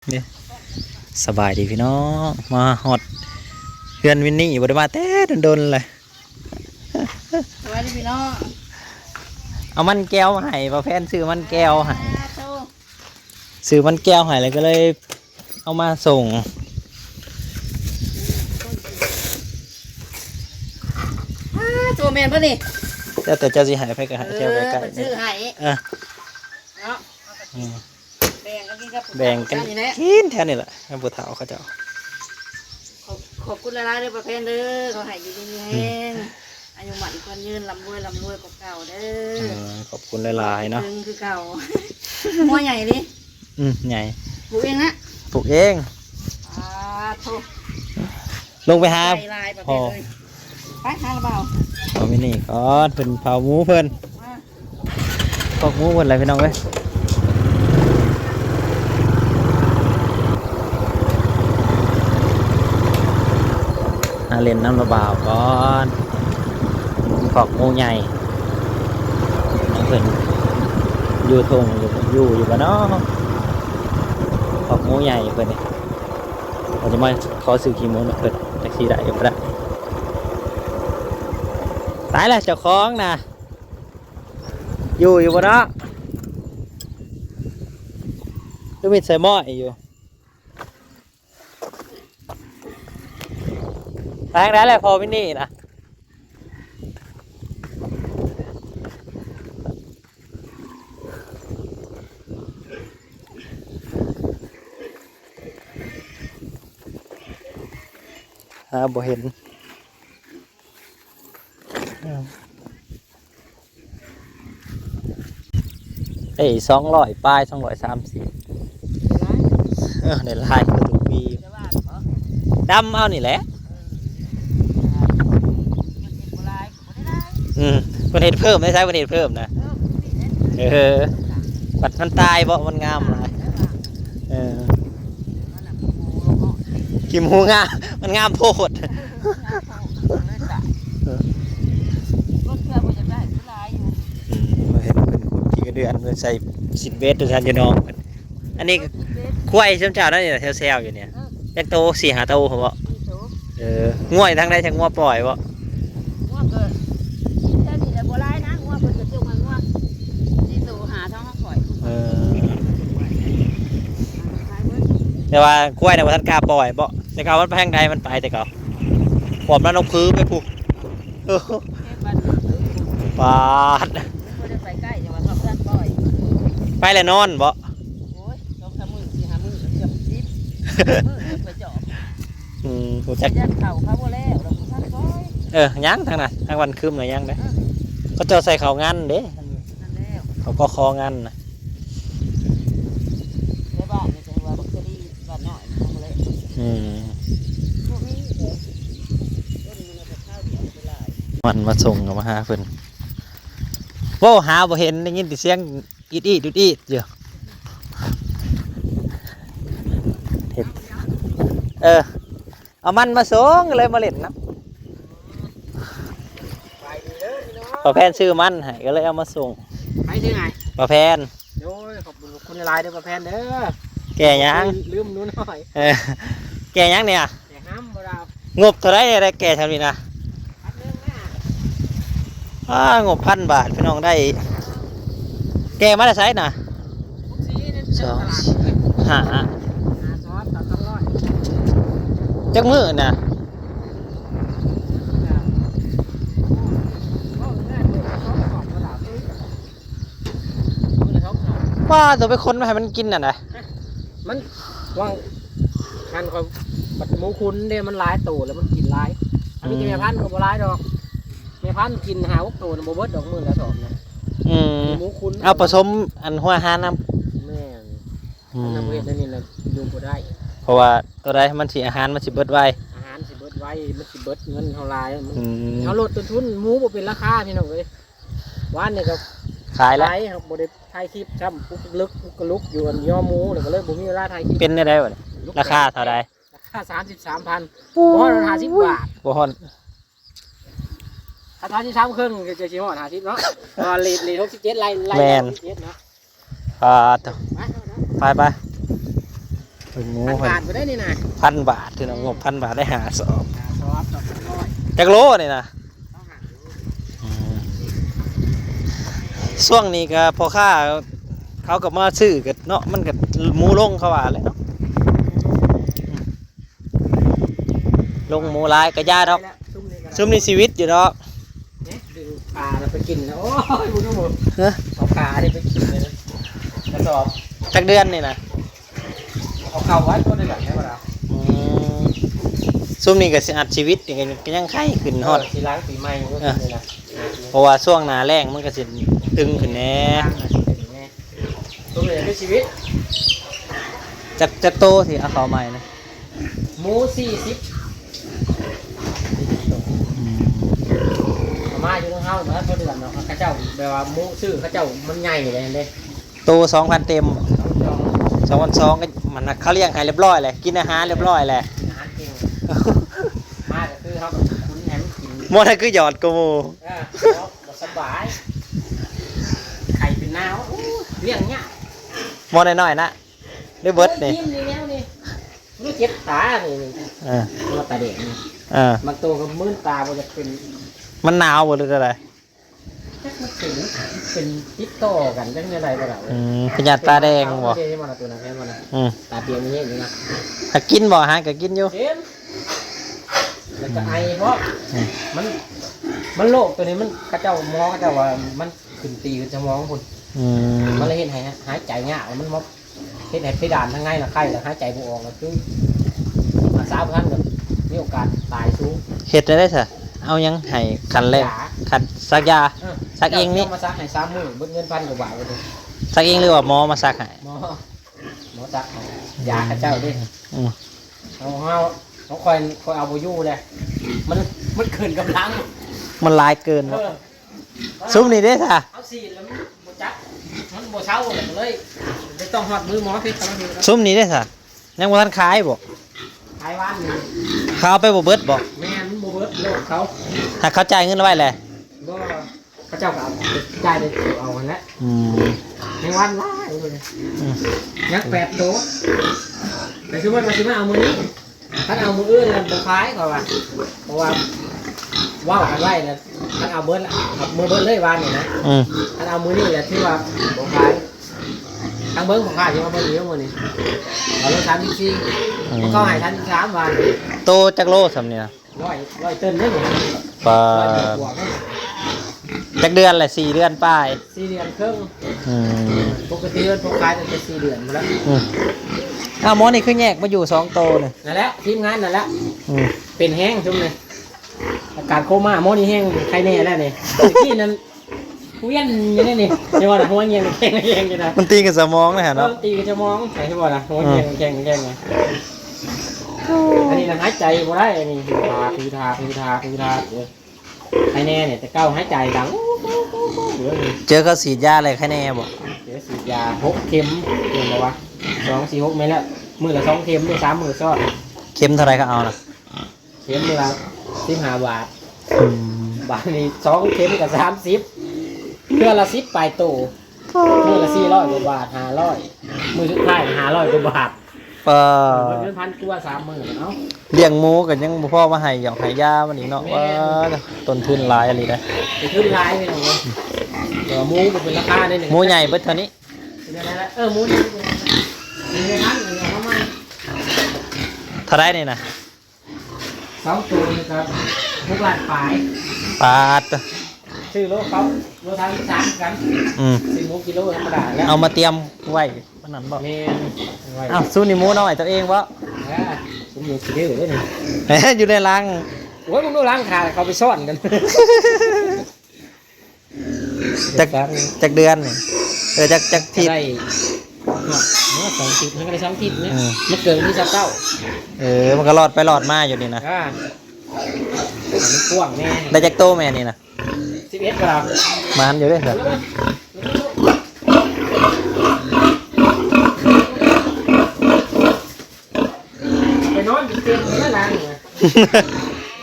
เนี่ยสบายดีพี่น้องมาฮอดเพื่อนวินนี่บ่ได้มาแต่โดนๆเลยสวัสดีพี่น้องเอามันแก้วมาให้ป้าแฟนซื้อมันแก้วให้โตซื้อมันแก้วให้เลยก็เลยเอามาส่งตัวแมนป่ะนี่แต่เจ้าสิให้ไปก็ให้เจ้าไปใกล้ซื้อให้เออเนาะแบ่งกันกินกับแบ่งกันกินแท้นี่แหละให้ผู้เฒ่าเขาเจ้าขอบคุณหลายๆเด้อประเภทเด้อเขาให้อยู่ดีมีแห้งอายุหมันคนยืนลำรวยกว่าเก่าเด้อขอบคุณหลายๆเนาะคือเก่าหัวใหญ่ดิใหญ่ปลูกเองนะปลูกเองโทลงไปหาพอไปหาหรือเปล่าเอาไปนี่ก่อนเป็นเผาหมูเพิ่นพอกหมูเพิ่นอะไรพี่น้องเว้ยเล่นน้ำระบาวก่อนขอกงูใหญ่น้องเพิ่นอยู่ทงอยู่บ้านนาะขอกงูใหญ่เพิ่นนี่เราจะมาขอซื้อขี้หมูเพิ่นแท็กซี่ได้ก็ได้ตายแล้วเจ้าของนะอยู่บ้านนาะก็มีใส่หม้ออยู่ทางนั้นแหละพอพี่นี่นะบ่เห็น200ป้าย230ในลายก็ถูกปีดำเอานี่แหละประเทศเพิ่มไม่ใช่ประเทศเพิ่มนะบัดมันตายเพราะมันงามเลยกิมหูงามมันงามโพดเห็นเป็นคนขี่กระเดือนใส่10 เมตรตัวชันจะน้องอันนี้ควายเช้าๆนั่นเนี่ยเซลอยู่เนี่ยแยกโต4-5 โตผมบอกง่วยทั้งได้ทั้งง่วปล่อยบ่แต่ว่ากล้วยเนี่ยว่าท่านกล้าปล่อยบ่แต่เขามันแพงใดมันไปแต่เขาผมแล้วนกพื้นไปผูกปาดไปเลยนอนบ่หูจักยังทางน่ะทางวันคืมหน่อยยังเด้ก็จะใส่เขางันเด้เขาก็คองันนะมันมาส่งกับมาหาเพิ่นโว้หาบ่เห็นได้ยินแต่เสียงอีดเยอะเห็นเอามันมาส่งเลยมาเล่นนะป้าแพนซื้อมันให้ก็เลยเอามาส่งไปที่ไหนป้าแพนโอ้ยขอบคุณหลายเด้อป้าแพนเด้อแกยังลืมนู้นหน่อยแกยังเนี่ยแกห้ามบ่ดาวงบเท่าไรอะไรแกทำนี่นะงบ1,000 บาทพี่น้องได้แกมาได้ไซส์นะ2 5จักมือนะว่าตัวไปคนมาให้มันกินน่ะนะมันว่างคันก็บัดหมูคุณเด้มันหลายตัวแล้วมันกินหลายอันนี้แม่พันธุ์ก็บ่หลายดอกแม่พันธุ์กิน5-6 ตัวบ่เบิดดอกมื้อละสอบนะหมูคุณเอาผสมอันหัวหาน้ำแม่นน้ำเฮ็ดนี่น่ะดูบ่ได้เพราะว่าตัวใดมันสิอาหารมันสิเบิดไวอาหารสิเบิดไวมันสิเบิดเงินเท่าไรเขาลดต้นทุนหมูบ่เป็นราคาพี่น้องเอ้ยว่านนี่ก็ขายแล้วครับบ่ได้ถ่ายคลิปช้ำปุ๊กลึกปุ๊กลุกอยู่กันย่อหมูแล้วก็เลยบ่มีเวลาถ่ายคลิปเป็นได้บ่ราคาเท่าใดราคา33,000บ่ฮอด50 บาทบ่ฮอดถ้า33ครึ่งจะสิฮอด50เนาะเลท67ไล่67เนาะไป เพิ่นหมู พัน เพิ่น บาทไปได้นี่นะ 1,000 บาทถึงงบ1,000 บาทได้หาสอบ ซอสดอกน้อย จักโลนี่นะ ต้องหา ช่วงนี้ก็พอค่าเขาก็มาซื้อกันเนาะมันก็หมูลงเขาว่าเลยเนาะลงหมูหลายก็ย่าดอก ซุมนี่ชีวิตอยู่เนาะ เนี่ยดึงปลาเราไปกินแล้วโอ้ยบุญทุกคน ฮะ เอาปลาเนี่ยไปกินเลยนะกระสอบ จักเดือนนี่นะ เอาเข้าไว้ก็ได้แบบนี้ป่ะเรา อืมซุมนี่ก็สิอัดชีวิตนี่ก็ยังไข้ขึ้นฮอด ทีล้างปีใหม่ก็กินเลยนะ เพราะว่าช่วงหน้าแล้งมันก็สิตึงขึ้นแน่ ตัวเลยเป็นชีวิต จักโตสิเอาเข้าใหม่นะ หมู40มาอยู่ตรงเฮาแล้วตัวเดือนเนาะข้าเจ้าแบบว่าหมูซื้อข้าเจ้ามันใหญ่เลยเด้ โต 2,000 เต็ม 2,200ก็มันน่ะเขาเลี้ยงให้เรียบร้อยเลยกินอาหารเรียบร้อยเลย กินอาหารเก่งมาก็คือเฮาคุ้นแหมกิน หมดนั่นคือหยอดกูหมู่ สบายไข่เป็นนาวเลี้ยงเนี่ย หมดน้อยๆนะได้เบิดนี่ ยิ้มนี่แล้วนี่รู้เจ็บตานี่ เออ ตัวตาเด็กนี่ เออบ างตัวก็มื่นตาบ่จะเป็น มันหนาวบ่หรืออะไร จักมันเป็นติดต่อกันจังได๋บ่ล่ะ พยาธิตาแดงบ่ เด้มันตัวนั้นแม่นบ่นะ ตาเปียกนี่นี่นะ ถ้ากินบ่ฮะก็กินอยู่ เห็นแล้วก็ไอเพราะมันโรคตัวนี้มันกระเจ้ามองกระเจ้าว่ามันขึ้นตีจะมองพุ่น อืม มันเลยเห็นหายใจยากมันมาเห็นให้เพดานทั้งไงล่ะไข้แล้วหายใจบ่ออกแล้วคือมาสาวท่านก็มีโอกาสตายสูง เฮ็ดได้ซะเอายังให้คันแรกคันซักยา ซักเองนี่ มาซักให้3มื้อเบิดเงิน1,000 กว่าบาทเลย ซักเองหรือว่าหมอมาซักให้ หมอซักให้ยาข้าเจ้าดิ อืม เขาคอยเอาบ่อยู่เลยมันเกินกำลัง มันหลายเกินเนาะซุมนี่เด้ซะ เอาสีแล้วมันบ่จักมันบ่เช้าเลยไม่ต้องฮอดมือหมอพี่ครับ ซุมนี่เด้ซะยังบ่ทันขายบ่ ขายว่านนี่ เขาเอาไปบ่เบิดบ่ แม่นบ่เบิดโลดเขา ถ้าเขาจ่ายเงินไว้แหละ บ่พระเจ้าก็เอาจ่ายได้เอาหั่นแหละ อืม ในวันหลายเลย อืม ยัก8ตัวแต่คือว่าสิมาเอามื้อนี้ถ้าเอามื้ออื่นแล้วบ่ขายก็ว่าเพราะว่าว้าวกันไว้แล้วถ้าเอาเบิดเอามื้อเบิดเลยวานนี่นะ อืม ถ้าเอามื้อนี้แหละที่ว่าบ่ขายทางเบิ่งบ่ขายสิมาเบิ่งอยู่มื้อนี้เอารถ34มันก็ให้ทัน3วัน โตจักโลสำเนี่ย ร้อยเต้นได้หมด ปลา บวก จักเดือนแหละ4 เดือนป้าย 4 เดือนครึ่ง อืม ปกติมันพกขายตั้งแต่4 เดือนมาแล้ว อืมอ้าวหมอนี่คือแยกมาอยู่2โตนี่ นั่นแหละทีมงานนั่นแหละ อืม เป็นแห้งชุ่มเลยอาการโคม่าโมนี่แห้งใครแน่แล้วนี่ที่นั้นเวียนอยู่นี่นี่ใช่ป่ะนะหัวเงียงแข็งแข็งอยู่นะ มันตีกับสมองนะฮะ เริ่ เนาะ มตีจะมองใช่ป่ะนะหัวเงียงแข็งแข็งไงอันนี้นะหายใจบ่ได้อันนี้คือทาใครแน่เนี่ยแต่เก้าหายใจดังเหลือนี่ เจอเขาฉีดยาอะไรแค่แน่บ่ เดี๋ยวฉีดยา6 เข็มเห็นไหมวะ2 4 6ไม่แล้วมือละ2 เข็มด้วย3 มือซ้อน เข็มเท่าไรก็เอานะ เข็มมือละ15 บาท อืม บาทนี้2 เข็มกับ30เพื่อละ10ปลายโตมือละ400 กว่าบาท500มือสุดท้าย500 กว่าบาท ปลา เงิน1,000 ตัว30,000เอ้า เลี้ยงหมูกันยังบ่พอมาให้หยอกให้ยามันอีกเนาะว่าต้นทุนหลายอะไรได้ ไปขึ้นลายไปหน่อยเดี๋ยวหมูก็เป็นราคาได้หนึ่ง หมูใหญ่เบิดเท่านี้ หมูนี่มีในร้านอะไรประมาณ เท่าไรนี่นะ 2 ตัวนี่ครับ6 ล้านปลาย ปาด ซื้อโลเขาโลทาง3กัน อืม 10 หมูกิโลธรรมดาแล้ว เอามาเตรียมไว้ปานนั้นบ่ แม่นไว้ อ้าวสู้นี่หมูน้อยตัวเองบ่ ผมอยู่ที่เดียวเลยนี่ แหมอยู่ในรัง โอ้ยมึงดูล้างขาเขาไปซ่อนกัน จากเดือนนี่จากทิศ ได้เมื่อ2 ทิศมันก็ได้2 ทิศเนี่ย อืม มันเกินที่29 มันก็รอดไปรอดมาอยู่นี่นะ มันกว้างแน่ ได้จากโตแม่นี่นะ 11 กรัม มันอยู่ด้วยสิ ไปนอนอยู่เตียงนั่นน่ะ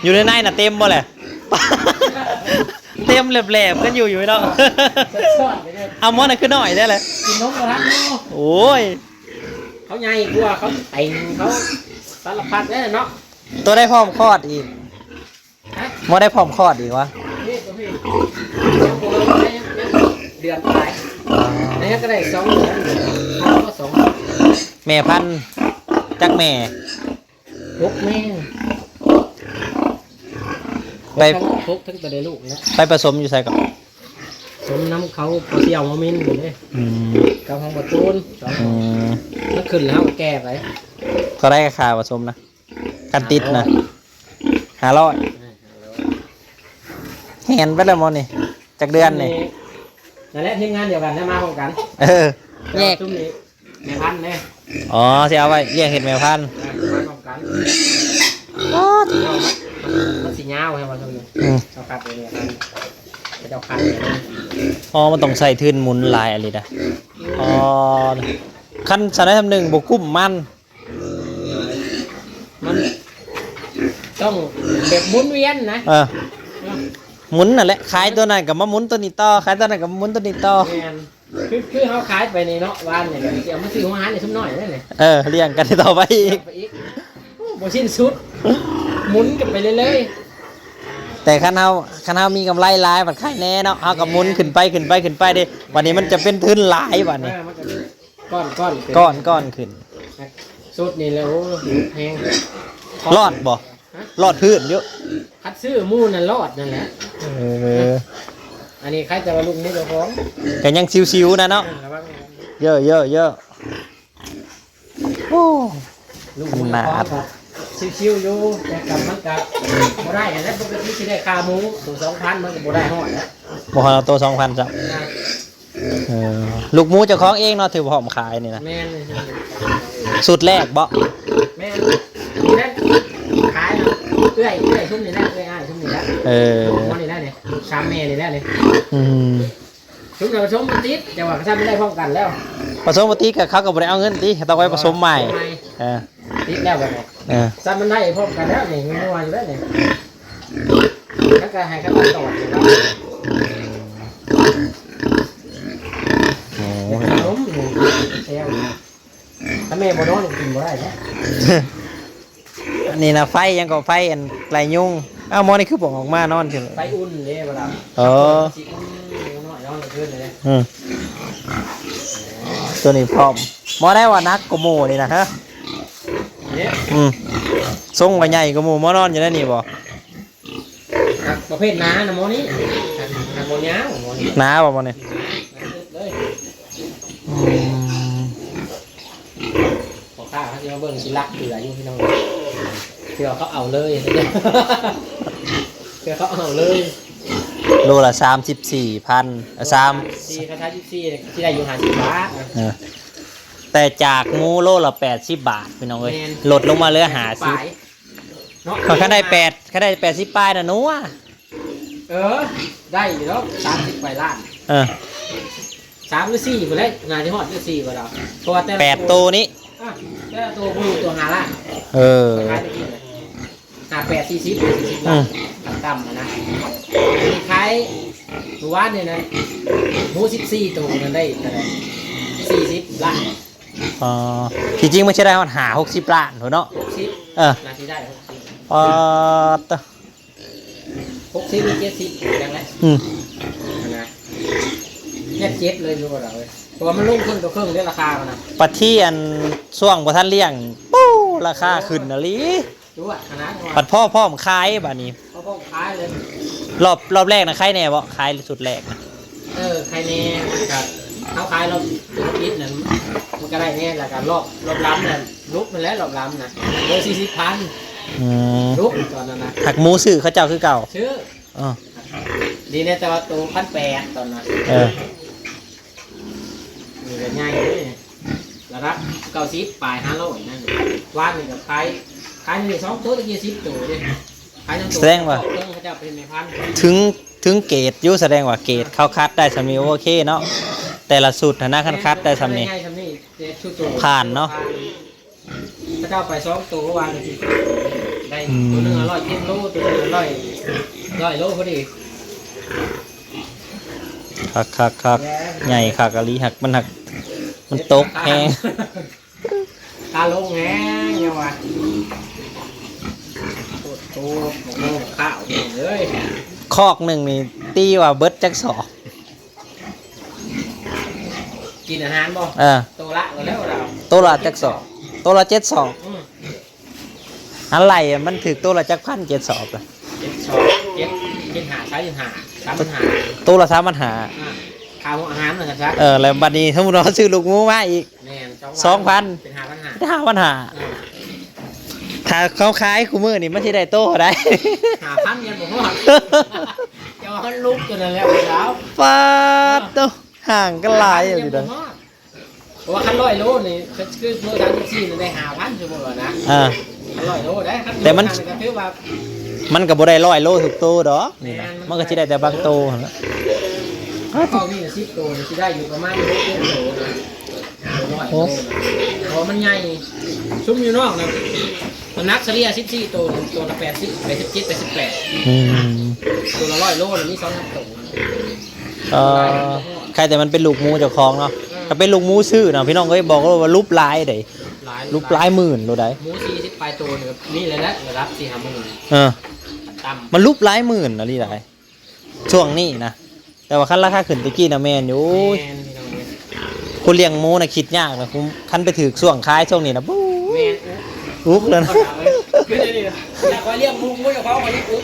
อยู่ในน่ะเต็มบ่แหละ เต็มแหลบๆกันอยู่เนาะ ซ่อนไปเลย เอาหมอน่ะคือน้อยได้เลย กินนมกระทันเนาะ โอ้ย เขาใหญ่กว่าเขาแต่งเขาสารพัดเลยเนาะ ตัวได้พร้อมคลอดอีก ฮะ บ่ได้พร้อมคลอดอีกวะ นี่ตัวพี่ยังโบราณยังเดือนปลายอันนี้ก็ได้2 เดือนเขาก็2 แม่พันธุ์จักแม่ 6 แม่ ไป ทุกทั้งตัวได้ลูกนะ ไปผสมอยู่ใส่กับ สมน้ำเขาพอเที่ยวมามินอยู่เลย อืม กับห้องประตูน2 อืม แล้วขึ้นแล้วแก้ไป ก็ได้ค่าผสมนะกันติดนะ500แหนไปแล้วมอนี่จักเดือนนี่ นั่นแหละทีมงานเดียวกันนะมาพร้อมกัน เออแยก ตุ้มนี้แม่พันธุ์เนี่ย อ๋อสิเอาไว้เรียกเห็ดแม่พันธุ์ มาพร้อมกันมันสีเงาใช่ไหมตรงนี้ อืม เจ้าคัดเลยเนี่ยพันธุ์เจ้าคัดเนี่ย อ๋อมันต้องใส่ทื่นหมุนลายอะไรนะอ๋อขั้นสารทำหนึ่งบกุ้มมัน มันต้องแบบหมุนเวียนนะ เออหมุนนั่นแหละขายตัวนั้นกับมาหมุนตัวนี้ต่อขายตัวนั้นกับมาหมุนตัวนี้ต่อ แมนคือเขาขายไปในเนาะวันเนี่ยก็เอามาซื้อของอาหารในชุ่มน้อยได้เลย เออเลี้ยงกันต่อไปอีก ไปอีกโมชิ้นสุดหมุนกันไปเรื่อย แต่คันเฮามีกำไรหลายบัดขายแน่เนาะเฮากับหมุนขึ้นไปเด้วันนี้มันจะเป็นทื่นหลายวันนี้ มันก็ก้อน ก้อนขึ้น สุดนี่แล้วแพง รอดบ่รอดพื้นเยอะ คัดซื้อมูนั่นรอดนั่นแหละ เออ อันนี้ใครจะมาลุงนี่เจ้าของ ก็ยังชิวๆนะเนาะ ระวัง เยอะโอ้ ลุง ขนาด ชิวๆอยู่แต่กับมันกับบ่ได้แล้วปกติสิได้ค่าหมูตัว2,000มันก็บ่ได้ฮอดแล้ว บ่ฮอดเอาตัว 2,000จ้ะเออลูกหมูเจ้าของเองเนาะถือว่าหอมขายนี่นะ แม่นเลย สูตรแรกบ่ แม่นนี่แหละขายนะเอื้อยชุ่มนี่แหละเอื้อยอ้ายชุ่มนี่แหละ เออ มันนี่แหละเนี่ยชามแม่นี่แหละเนี่ย อืม ชุ่มเดี๋ยวชุ่มมันติดแต่ว่าถ้าไม่ได้พร้อมกันแล้ว ผสมปกติกับเขาก็บ่ได้เอาเงินติต้องไว้ผสมใหม่เออ ติดแล้วแบบนี้ เออ ถ้ามันได้พร้อมกันแล้วนี่มันวางอยู่แล้วนี่แล้วก็ให้ขั้นตอนต่ออยู่แล้ว โอ้ ขนมนี่แซวถ้าแม่บ่นอนกินบ่ได้แล้ว อันนี้นะไฟยังก็ไฟอันไกลยุงเอ้าหมอนี่คือบอกออกมานอนจัง ไปอุ่นเลยเวลา เออ สิอุ่นน้อยนอนขึ้นเลย อืมตัวนี้พร้อมหมอได้ว่านักกว่าหมู่นี่นะฮะ เนี่ย อืมทรงว่าใหญ่กว่าหมู่หมอนอนอยู่ได้นี่บ่ ประเภทน้านะโมนี้น้ำโมนี้โมนี้ หนาบ่หมอนี่ เลย อืม ขอข้าเขาจะมาเบิ่งสิรักเหลืออยู่พี่น้องเพื่อเขาเอาเลยเพื่อเขาเอาเลย โลละ34,000 สี่คาถา24ที่ได้อยู่50 บาท เออแต่จากหมูโลละ80 บาทพี่น้องเอ้ย แม่น ลดลงมาเหลือ ปลาย 50 เนาะ เขาได้80ป้ายน่ะหนูอ่ะ ได้อยู่แล้ว30 ไปล้าน เออ 3 หรือ 4ไปเลยงานที่ฮอดที่4บ่ดาวเพราะว่าแต่ 8ตัวนี้ แต่ตัวผู้ตัว5ล้าน เออ ขายได้กี่เลย8 40 ล้านต่ำๆนะมีขายเมื่อวานเนี่ยนะหมู14ตัวนั้นได้เท่าไหร่40 ล้าน อ๋อที่จริงไม่ใช่ได้มันหา60 ล้านถูกเนาะ 60 เออ นาทีได้ ตะ 60หรือ70อย่างไร อืม นะเนี่ย7เลยรู้บ่ล่ะเว้ยเพราะว่ามันลงครึ่งต่อครึ่งเรื่องราคามันนะ ปัดที่อันช่วงบ่ทันเลี้ยงปู้ราคาขึ้นน่ะลิ รู้อ่ะคณะ ปัดพ่อพร้อมขายบัดนี้ เขาก็ขายเลย รอบแรกนะขายแน่บ่ขายสุดแรกนะ ใครแน่กับเขาขายรอบนิดนั่นมันก็ได้แน่แล้วกันรอบล้ำนั่นลุกมันแล้วรอบล้ำนะโล40,000 อืม ลุกตอนนั้นนะ หักหมูซื้อเขาเจ้าคือเก่า ชื่อ อ๋อ ดีเนี่ยแต่ว่าตัว1,800ตอนนั้น เออ มีแต่ง่ายเลยแล้วรับ90ปลาย500นั่นวาดนี่กับขายนี่2ตัวตะกี้10ตัวดิขายทั้งตัวเครื่องเขาจะเป็นในพัน ถึงเกรดอยู่แสดงว่าเกรดเขาคัดได้สำนี้โอเคเนาะแต่ละสูตรนะคัดได้สำนี้ ง่ายๆนี่ชุดตัว ผ่านเนาะ พระเจ้าไป2ตัววางทีได้ตัวนึง100โลตัวนึง100โลพอดี คักใหญ่คักอะลีหักมันตกแฮง ตาลงแง่ยังวะโอ้โหข้าวเลย คอกหนึ่งนี่ตีว่าเบิดจักสอบ กินอาหารบ่ โตละแล้วเรา ตัวละจักสอบตัวละ7 สอบอะไรอะมันถือตัวละจักพัน7 สอบละ 7 หาใช้หา3 หา ตัวละ3 ปัญหา ข้าวอาหารเหมือนกันครับ แล้วบัดนี้ถ้าเราซื้อลูกหมูมาอีก 2,000 เป็น5,000 หา ได้5 ปัญหาถ้าเขาขายคู่มือนี่มันสิได้โตได้ 5,000ยันบ่ฮอดจะว่าลุกจนนั่นแหละแล้ว ปาดโตห่างกันหลายอยู่เด้อ เพราะว่าคัน100 โลนี่คือโล34นี่ได้ 5,000 ชั่วโมงแล้วนะ100 โลได้ครับแต่มันก็ถือว่า มันก็บ่ได้100 โลทุกโตดอกนี่นะมันก็สิได้แต่บางโตหั่นล่ะ ข้าวนี่10 ตัวสิได้อยู่ประมาณ6 โลนะ100 โลเพราะมันใหญ่ซุ้มอยู่นอกนะมันนักเฉลี่ย14 ตัวตัวละ80 87 88 อืม ตัวละ100 โลนี่มี2 ตัว ใครแต่มันเป็นลูกหมูเจ้าของเนาะถ้าเป็นลูกหมูซื้อเนาะพี่น้องก็บอกว่ารูปลายได้รูปลายหมื่นโลได้ หมู40 ปลายตัวนี่นี่เลยนะระดับ4-5 หมื่น ต่ำ มันรูปลายหมื่นนะลี่ได้ช่วงนี้นะแต่ว่าคันราคาขึ้นตะกี้นะแม่นอยู่คนเลี้ยงหมูนะคิดยากนะผมคันไปถือช่วงคล้ายช่วงนี้นะบู๊ แม่น อุ๊กเลยนะ คือนี่อยากว่าเลี้ยงหมูกับเขาเขาเลี้ยงอุ๊บ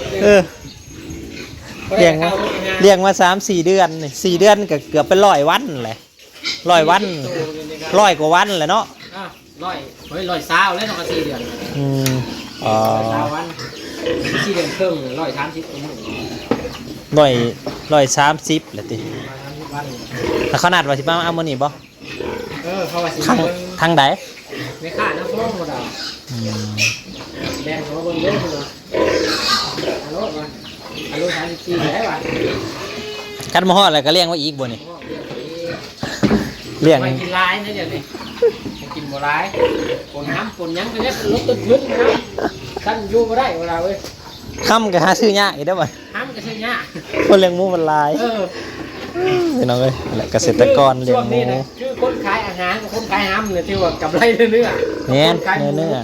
เลี้ยงมา3-4 เดือนนี่4 เดือนก็เกือบเป็น100 วันแหละ100 วัน100 กว่าวันแหละเนาะ 100 ซาวแล้วต้อง4 เดือน 100 วัน4 เดือนครึ่ง130 ตัวมื้อ 130แหละติถ้าขนาดว่าสิมาเอามื้อนี้บ่ เขาว่าสิ ทางใด ไม่ค่าน้ำฟ้องบ่ดาวแดงเขาเบิ่งเยอะเลยฮัลโหลก่อนฮัลโหล34ได้ป่ะ กันมาฮอดแล้วก็เลี้ยงไว้อีกบ่นี่เลี้ยง ไม่กินร้ายนะเดี๋ยวนี้กินบ่ร้ายปนน้ำปนยังไปเนี่ยลดตึ้งนะท่านอยู่บ่ได้เวลาเว้ย ค่ำก็หาซื้อยากอีกได้อบ่ น้ำก็ใช่ยาก คนเลี้ยงหมูมันหลายพี่น้องเอ้ยนั่นแหละเกษตรกรเลี้ยงหมู คือคนขายอาหารกับคนขายห้ำเนี่ยที่ว่ากำไรเนื้อ แม่นเนื้อ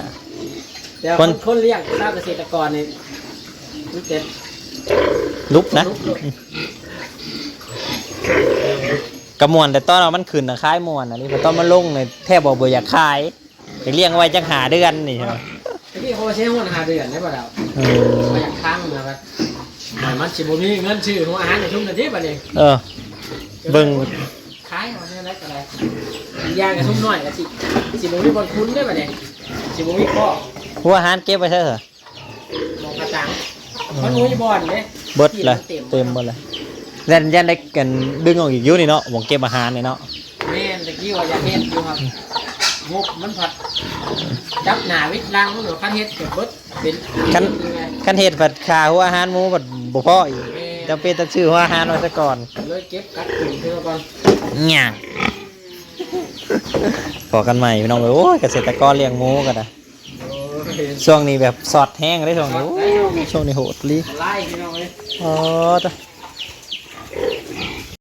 แต่คนเลี้ยงชาวเกษตรกรนี่รู้เจ็ด ลุกนะกระมวลแต่ตอนเรามันขึ้นนะคล้ายมวนอันนี้พอตอนมันลงเนี่ยแทบบ่อยากขายอยากเลี้ยงไว้จังหาเดือนนี่ใช่ไหม ที่เขาใช้หัวหาเดือนได้ป่ะเรามาจากข้างนะครับมันสิบุมีเงินชื่อหัวอาหารในทุ่งกันที่ป่ะนี่ เบิ่ง ขายเอาเนี่ยอะไรกันอะไรยางกับทุ่งน้อยกับสิบุมีบอลคุ้นได้ป่ะเนี่ยสิบุมีข้อ หัวอาหารเก็บไว้ใช่เหรอ มองกระจังมันมุ้ยบอลเนี่ย เบิดเลยเต็มหมดเลยยันได้กันดึงออกอีกยุ่นี่เนาะหวงเก็บอาหารนี่เนาะ แม่ตะกี้ว่าอยากเห็นอยู่ครับงบมันผัดจับหนาวิทย์ลังหรือขั้นเฮ็ดเก็บเบิดเป็น คันเห็ดผัดขาหัวอาหารหมูผัดบ่พออีกจำเป็นต้องชื่อหัวอาหารไว้ซะก่อน เลยเก็บกัดกินเท่าก่อน เนี่ยพอกันใหม่พี่น้องเอ้ยโอ้ยเกษตรกรเลี้ยงหมูกันนะช่วงนี้แบบสอดแห้งได้ช่วงนี้โอ้ยช่วงนี้โหดลี ไล่พี่น้องเลย อ๋อ